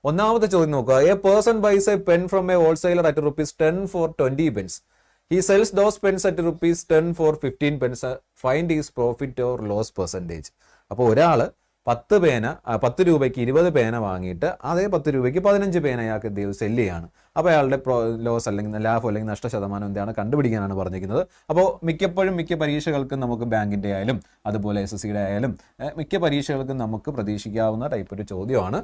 ഒന്നാമത്തെ ചോദ്യം നോക്കുക. A person bias A pen from A wholesaler at ₹10 for 20 pence. He sells those pens at ₹10 for 15 pence. Find his profit or loss percentage. അപ്പോൾ ഒരാൾ 10 രൂപയ്ക്ക് 20 പേന വാങ്ങിയിട്ട് അതേ 10 രൂപയ്ക്ക് 15 പേന അയാൾക്ക് സെല്ല് ചെയ്യാണ്. അപ്പോൾ അയാളുടെ ലോസ് അല്ലെങ്കിൽ ലാഭം അല്ലെങ്കിൽ നഷ്ടശതമാനം എന്താണ് കണ്ടുപിടിക്കാനാണ് പറഞ്ഞിരിക്കുന്നത്. അപ്പോൾ മിക്ക പരീക്ഷകൾക്കും നമുക്ക് ബാങ്കിൻ്റെ ആയാലും അതുപോലെ SSCയുടെ ആയാലും മിക്ക പരീക്ഷകൾക്കും നമുക്ക് പ്രതീക്ഷിക്കാവുന്ന ടൈപ്പ് ഒരു ചോദ്യമാണ്.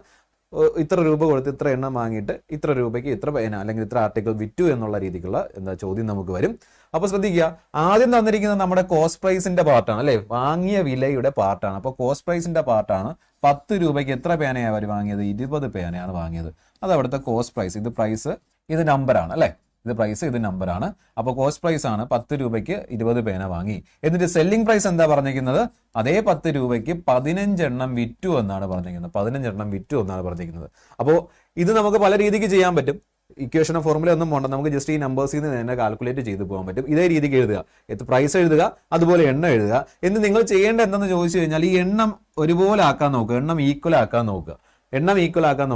ഇത്ര രൂപ കൊടുത്ത് ഇത്ര എണ്ണം വാങ്ങിയിട്ട് ഇത്ര രൂപയ്ക്ക് ഇത്ര പേന അല്ലെങ്കിൽ ഇത്ര ആർട്ടിക്കിൾ വിറ്റു എന്നുള്ള രീതിക്കുള്ള ചോദ്യം നമുക്ക് വരും. അപ്പോൾ ശ്രദ്ധിക്കുക, ആദ്യം തന്നിരിക്കുന്നത് നമ്മുടെ കോസ്റ്റ് പ്രൈസിന്റെ പാർട്ടാണ് അല്ലേ, വാങ്ങിയ വിലയുടെ പാർട്ടാണ്. അപ്പോൾ കോസ്റ്റ് പ്രൈസിന്റെ പാർട്ടാണ്. 10 രൂപയ്ക്ക് എത്ര പേനയാണ് അവർ വാങ്ങിയത്? 20 പേനയാണ് വാങ്ങിയത്. അത് അവിടുത്തെ കോസ്റ്റ് പ്രൈസ്. ഇത് പ്രൈസ്, ഇത് നമ്പറാണ് അല്ലേ, ഇത് പ്രൈസ്, ഇത് നമ്പറാണ്. അപ്പോൾ കോസ്റ്റ് പ്രൈസ് ആണ് 10 രൂപയ്ക്ക് 20 പേന വാങ്ങി. എന്നിട്ട് സെല്ലിംഗ് പ്രൈസ് എന്താ പറഞ്ഞിരിക്കുന്നത്? അതേ 10 രൂപയ്ക്ക് 15 എണ്ണം വിറ്റു എന്നാണ് പറഞ്ഞിരിക്കുന്നത്. 15 എണ്ണം വിറ്റു എന്നാണ് പറഞ്ഞിരിക്കുന്നത്. അപ്പോൾ ഇത് നമുക്ക് പല രീതിക്ക് ചെയ്യാൻ പറ്റും. ഇക്വേഷനോ ഫോർമുല ഒന്നും പോകണ്ട, നമുക്ക് ജസ്റ്റ് ഈ നമ്പേഴ്സിൽ നിന്ന് തന്നെ കാൽക്കുലേറ്റ് ചെയ്ത് പോകാൻ പറ്റും. ഇതേ രീതിക്ക് എഴുതുക, പ്രൈസ് എഴുതുക, അതുപോലെ എണ്ണം എഴുതുക. എന്ന് നിങ്ങൾ ചെയ്യേണ്ട എന്തെന്ന് ചോദിച്ചു കഴിഞ്ഞാൽ ഈ എണ്ണം ഒരുപോലെ ആക്കാൻ നോക്കുക, എണ്ണം ഈക്വൽ ആക്കാൻ നോക്കുക. എണ്ണം ഈക്വൽ ആക്കാൻ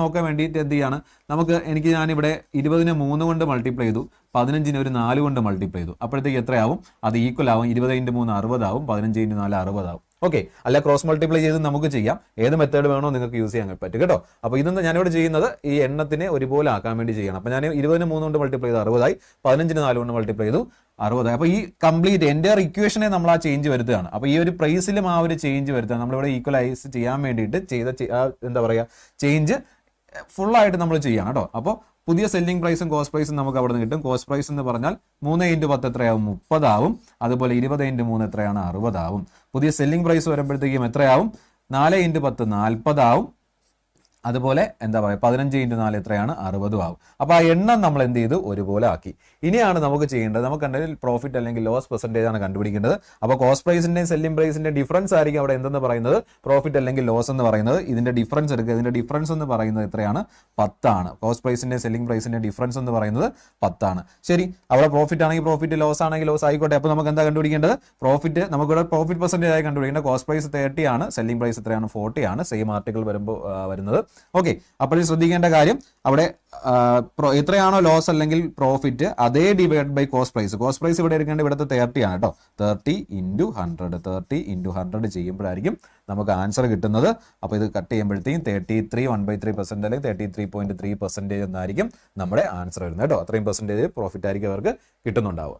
നോക്കാൻ വേണ്ടിയിട്ട് എന്ത് ചെയ്യാണ്, ഞാനിവിടെ 20നെ 3 കൊണ്ട് മൾട്ടിപ്ലൈ ചെയ്തു, 15നെ ഒരു 4 കൊണ്ട് മൾട്ടിപ്ലൈ ചെയ്തു. അപ്പോഴത്തേക്ക് എത്രയാവും? അത് ഈക്വൽ ആവും. 20 × 3 60 ആവും, 15 × 4 60 ആവും. ഓക്കെ, അല്ല ക്രോസ് മൾട്ടിപ്ലൈ ചെയ്ത് നമുക്ക് ചെയ്യാം. ഏത് മെത്തേഡ് വേണോ നിങ്ങൾക്ക് യൂസ് ചെയ്യാൻ പറ്റും കേട്ടോ. അപ്പോൾ ഇതൊന്നും ഞാനിവിടെ ചെയ്യുന്നത് ഈ എണ്ണത്തിനെ ഒരുപോലെ ആക്കാൻ വേണ്ടി ചെയ്യണം. അപ്പോൾ ഞാൻ 20നെ 3 കൊണ്ട് മൾട്ടിപ്ലൈ ചെയ്ത് 60 ആയി, 15നെ 4 കൊണ്ട് മൾട്ടിപ്ലൈ ചെയ്തു 60 ആയി. അപ്പോൾ ഈ കംപ്ലീറ്റ് എൻ്റെ ഇക്വേഷനെ നമ്മൾ ആ ചേഞ്ച് വരുത്തുകയാണ്. അപ്പോൾ ഈ ഒരു പ്രൈസിലും ആ ഒരു ചേഞ്ച് വരുത്തുക. നമ്മളിവിടെ ഈക്വലൈസ് ചെയ്യാൻ വേണ്ടിയിട്ട് എന്താ പറയുക, ചേഞ്ച് ഫുള്ളായിട്ട് നമ്മൾ ചെയ്യണം കേട്ടോ. അപ്പോൾ പുതിയ സെല്ലിംഗ് പ്രൈസും കോസ്റ്റ് പ്രൈസും നമുക്ക് അവിടെ നിന്ന് കിട്ടും. കോസ്റ്റ് പ്രൈസ് എന്ന് പറഞ്ഞാൽ 3 × 10 എത്രയാവും? 30 ആവും. അതുപോലെ 20 × 3 എത്രയാണ്? 60 ആവും. പുതിയ സെല്ലിംഗ് പ്രൈസ് വരുമ്പോഴത്തേക്കും എത്രയാവും? 4 × 10 40 ആവും. അതുപോലെ എന്താ പറയുക, 15 × 4 എത്രയാണ്? 60 ആവും. അപ്പോൾ ആ എണ്ണം നമ്മൾ എന്ത് ചെയ്തു? ഒരുപോലെ ആക്കി. ഇനിയാണ് നമുക്ക് ചെയ്യേണ്ടത്, നമുക്ക് കണ്ടെങ്കിൽ പ്രോഫിറ്റ് അല്ലെങ്കിൽ ലോസ് പെർസെൻറ്റേജ് ആണ് കണ്ടുപിടിക്കേണ്ടത്. അപ്പോൾ കോസ്റ്റ് പ്രൈസിന്റെയും സെല്ലിംഗ് പ്രൈസിന്റെ ഡിഫറൻസ് ആയിരിക്കും അവിടെ എന്തെന്ന് പറയുന്നത്? പ്രോഫിറ്റ് അല്ലെങ്കിൽ ലോസ് എന്ന് പറയുന്നത്. ഇതിന്റെ ഡിഫറൻസ് എടുക്കുക. ഇതിന്റെ ഡിഫറൻസ് എന്ന് പറയുന്നത് എത്രയാണ്? 10 ആണ്. കോസ്റ്റ് പ്രൈസിന്റെയും സെല്ലിംഗ് പ്രൈസിന്റെ ഡിഫറൻസ് എന്ന് പറയുന്നത് 10 ആണ്. ശരി, അവിടെ പ്രോഫിറ്റ് ആണെങ്കിൽ പ്രോഫിറ്റ്, ലോസ് ആണെങ്കിൽ ലോസ് ആയിക്കോട്ടെ. അപ്പോൾ നമുക്ക് എന്താ കണ്ടുപിടിക്കേണ്ടത്? പ്രോഫിറ്റ്. നമുക്കിവിടെ പ്രോഫിറ്റ് പെർസെൻറ്റേജ് ആയി കണ്ടുപിടിക്കേണ്ടത്. കോസ്റ്റ് പ്രൈസ് 30 ആണ്, സെല്ലിംഗ് പ്രൈസ് എത്രയാണ്? 40 ആണ്. സെയിം ആർട്ടിക്കിൾ വരുന്നത്. ഓക്കെ, അപ്പോൾ ശ്രദ്ധിക്കേണ്ട കാര്യം, അവിടെ എത്രയാണോ ലോസ് അല്ലെങ്കിൽ പ്രോഫിറ്റ് അതേ divide by cost price. Cost price ഇവിടെ എടുക്കേണ്ടത് ഇവിടുത്തെ 30 ആണ് കേട്ടോ. 30 × 100 30 × 100 ചെയ്യുമ്പോഴായിരിക്കും നമുക്ക് ആൻസർ കിട്ടുന്നത്. അപ്പോൾ ഇത് കട്ട് ചെയ്യുമ്പോഴത്തേക്കും 33 1/3% അല്ലെങ്കിൽ 33.3% എന്നായിരിക്കും നമ്മുടെ ആൻസർ വരുന്നത് കേട്ടോ. അത്രയും പെർസെൻറ്റേജ് പ്രോഫിറ്റ് ആയിരിക്കും അവർക്ക് കിട്ടുന്നുണ്ടാവുക.